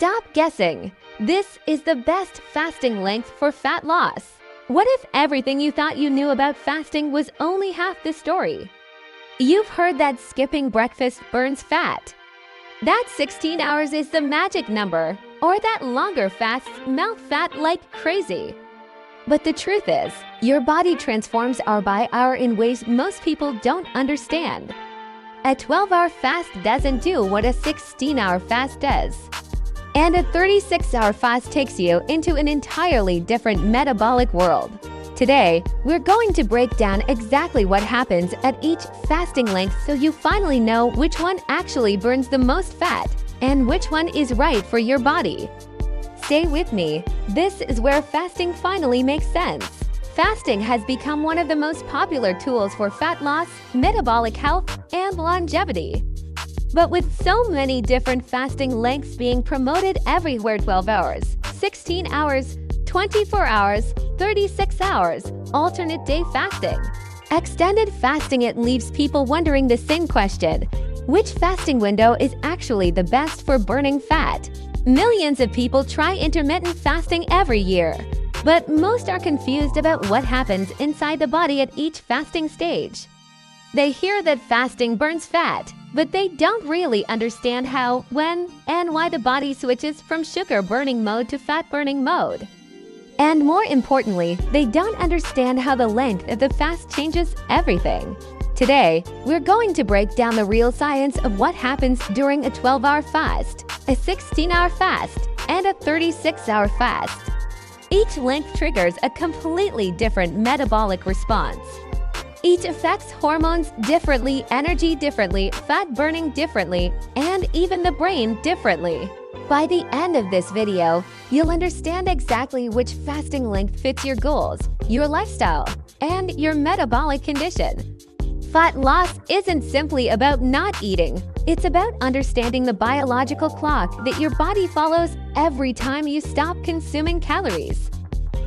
Stop guessing. This is the best fasting length for fat loss. What if everything you thought you knew about fasting was only half the story? You've heard that skipping breakfast burns fat. That 16 hours is the magic number, or that longer fasts melt fat like crazy. But the truth is, your body transforms hour by hour in ways most people don't understand. A 12-hour fast doesn't do what a 16-hour fast does. And a 36-hour fast takes you into an entirely different metabolic world. Today, we're going to break down exactly what happens at each fasting length so you finally know which one actually burns the most fat and which one is right for your body. Stay with me. This is where fasting finally makes sense. Fasting has become one of the most popular tools for fat loss, metabolic health, and longevity. But with so many different fasting lengths being promoted everywhere, 12 hours, 16 hours, 24 hours, 36 hours, alternate day fasting, extended fasting, it leaves people wondering the same question: which fasting window is actually the best for burning fat? Millions of people try intermittent fasting every year, but most are confused about what happens inside the body at each fasting stage. They hear that fasting burns fat, but they don't really understand how, when, and why the body switches from sugar-burning mode to fat-burning mode. And more importantly, they don't understand how the length of the fast changes everything. Today, we're going to break down the real science of what happens during a 12-hour fast, a 16-hour fast, and a 36-hour fast. Each length triggers a completely different metabolic response. Each affects hormones differently, energy differently, fat burning differently, and even the brain differently. By the end of this video, you'll understand exactly which fasting length fits your goals, your lifestyle, and your metabolic condition. Fat loss isn't simply about not eating. It's about understanding the biological clock that your body follows every time you stop consuming calories.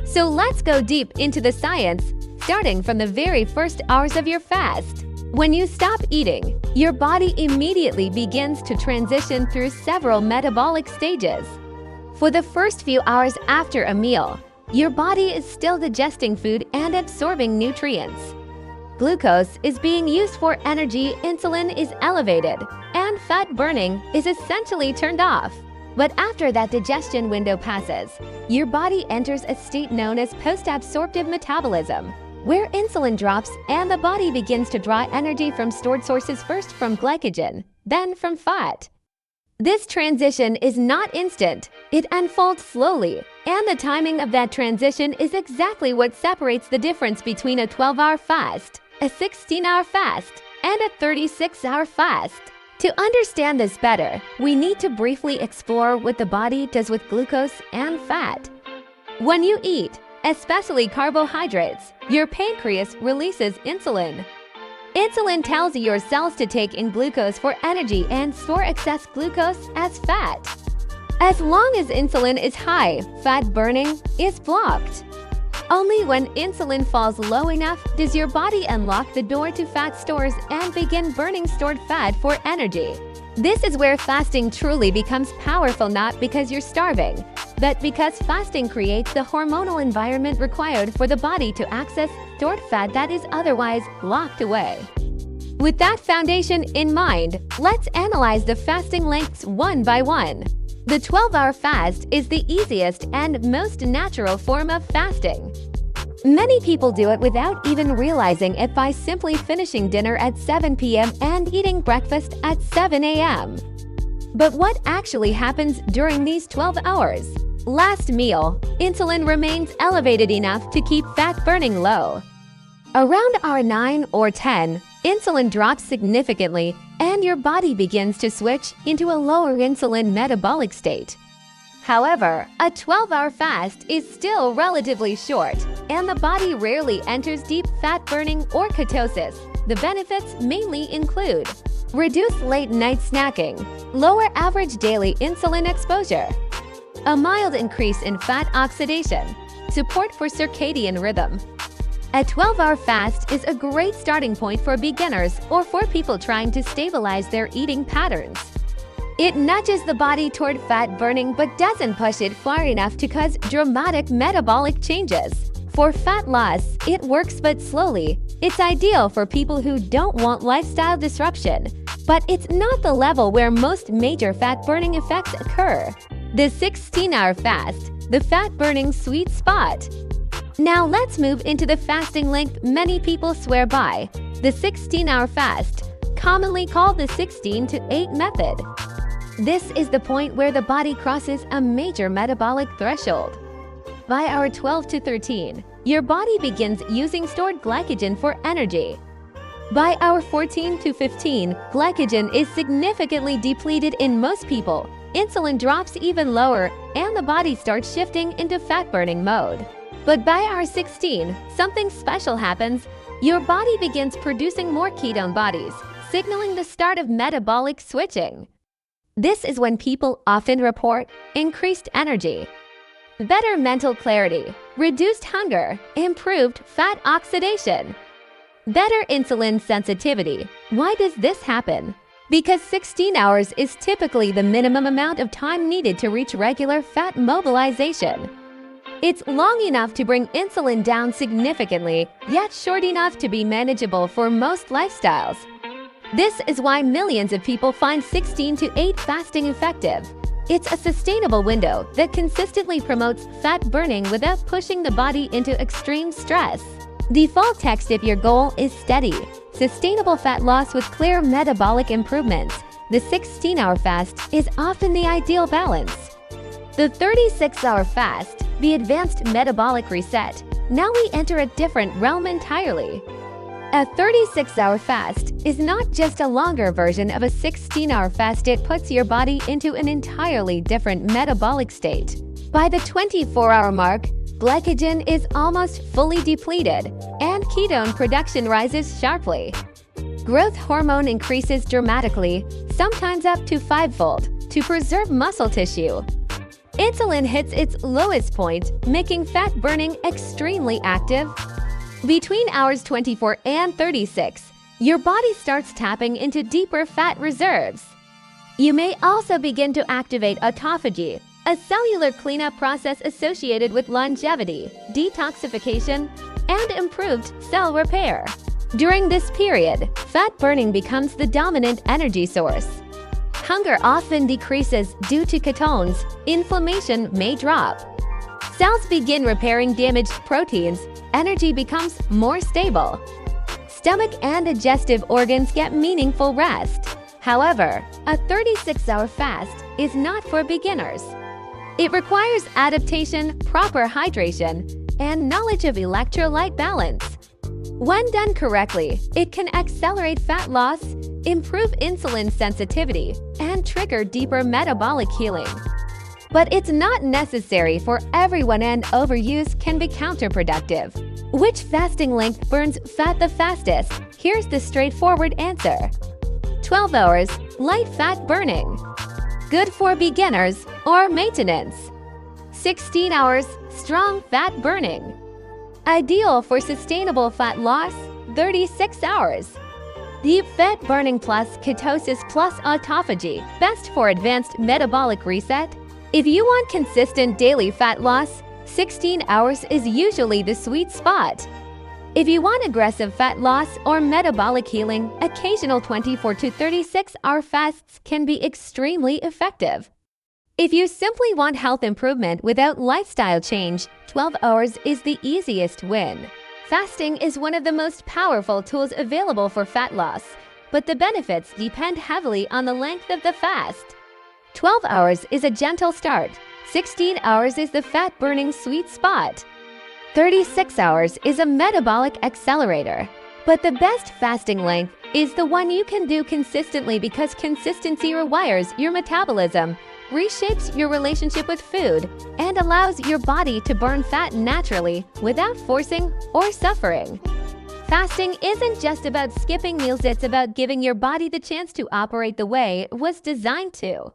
So let's go deep into the science, starting from the very first hours of your fast. When you stop eating, your body immediately begins to transition through several metabolic stages. For the first few hours after a meal, your body is still digesting food and absorbing nutrients. Glucose is being used for energy, insulin is elevated, and fat burning is essentially turned off. But after that digestion window passes, your body enters a state known as post-absorptive metabolism, where insulin drops and the body begins to draw energy from stored sources, first from glycogen, then from fat. This transition is not instant. It unfolds slowly, and the timing of that transition is exactly what separates the difference between a 12-hour fast, a 16-hour fast, and a 36-hour fast. To understand this better, we need to briefly explore what the body does with glucose and fat. When you eat, especially carbohydrates, your pancreas releases insulin. Insulin tells your cells to take in glucose for energy and store excess glucose as fat. As long as insulin is high, fat burning is blocked. Only when insulin falls low enough does your body unlock the door to fat stores and begin burning stored fat for energy. This is where fasting truly becomes powerful, not because you're starving, but because fasting creates the hormonal environment required for the body to access stored fat that is otherwise locked away. With that foundation in mind, let's analyze the fasting lengths one by one. The 12-hour fast is the easiest and most natural form of fasting. Many people do it without even realizing it by simply finishing dinner at 7 p.m. and eating breakfast at 7 a.m. But what actually happens during these 12 hours? Last meal, insulin remains elevated enough to keep fat burning low. Around hour 9 or 10, insulin drops significantly and your body begins to switch into a lower insulin metabolic state. However, a 12-hour fast is still relatively short, and the body rarely enters deep fat burning or ketosis. The benefits mainly include reduced late-night snacking, lower average daily insulin exposure, a mild increase in fat oxidation, support for circadian rhythm. A 12-hour fast is a great starting point for beginners or for people trying to stabilize their eating patterns. It nudges the body toward fat burning but doesn't push it far enough to cause dramatic metabolic changes. For fat loss, it works but slowly. It's ideal for people who don't want lifestyle disruption, but it's not the level where most major fat-burning effects occur. The 16-hour fast, the fat-burning sweet spot. Now let's move into the fasting length many people swear by, the 16-hour fast, commonly called the 16 to 8 method. This is the point where the body crosses a major metabolic threshold. By hour 12 to 13, your body begins using stored glycogen for energy. By hour 14 to 15, glycogen is significantly depleted in most people. Insulin drops even lower, and the body starts shifting into fat-burning mode. But by hour 16, something special happens. Your body begins producing more ketone bodies, signaling the start of metabolic switching. This is when people often report increased energy, better mental clarity, reduced hunger, improved fat oxidation, better insulin sensitivity. Why does this happen? Because 16 hours is typically the minimum amount of time needed to reach regular fat mobilization. It's long enough to bring insulin down significantly, yet short enough to be manageable for most lifestyles. This is why millions of people find 16 to 8 fasting effective. It's a sustainable window that consistently promotes fat burning without pushing the body into extreme stress. Default text if your goal is steady, sustainable fat loss with clear metabolic improvements. The 16-hour fast is often the ideal balance. The 36-hour fast, the advanced metabolic reset. Now we enter a different realm entirely. A 36-hour fast is not just a longer version of a 16-hour fast. It puts your body into an entirely different metabolic state. By the 24-hour mark, glycogen is almost fully depleted, and ketone production rises sharply. Growth hormone increases dramatically, sometimes up to 5-fold, to preserve muscle tissue. Insulin hits its lowest point, making fat burning extremely active. Between hours 24 and 36, your body starts tapping into deeper fat reserves. You may also begin to activate autophagy, a cellular cleanup process associated with longevity, detoxification, and improved cell repair. During this period, fat burning becomes the dominant energy source. Hunger often decreases due to ketones. Inflammation may drop. Cells begin repairing damaged proteins. Energy becomes more stable. Stomach and digestive organs get meaningful rest. However, a 36-hour fast is not for beginners. It requires adaptation, proper hydration, and knowledge of electrolyte balance. When done correctly, it can accelerate fat loss, improve insulin sensitivity, and trigger deeper metabolic healing. But it's not necessary for everyone, and overuse can be counterproductive. Which fasting length burns fat the fastest? Here's the straightforward answer. 12 hours, light fat burning. Good for beginners or maintenance. 16 hours, strong fat burning. Ideal for sustainable fat loss, 36 hours. Deep fat burning plus ketosis plus autophagy, best for advanced metabolic reset. If you want consistent daily fat loss, 16 hours is usually the sweet spot. If you want aggressive fat loss or metabolic healing, occasional 24 to 36-hour fasts can be extremely effective. If you simply want health improvement without lifestyle change, 12 hours is the easiest win. Fasting is one of the most powerful tools available for fat loss, but the benefits depend heavily on the length of the fast. 12 hours is a gentle start. 16 hours is the fat-burning sweet spot. 36 hours is a metabolic accelerator. But the best fasting length is the one you can do consistently, because consistency rewires your metabolism, reshapes your relationship with food, and allows your body to burn fat naturally without forcing or suffering. Fasting isn't just about skipping meals, it's about giving your body the chance to operate the way it was designed to.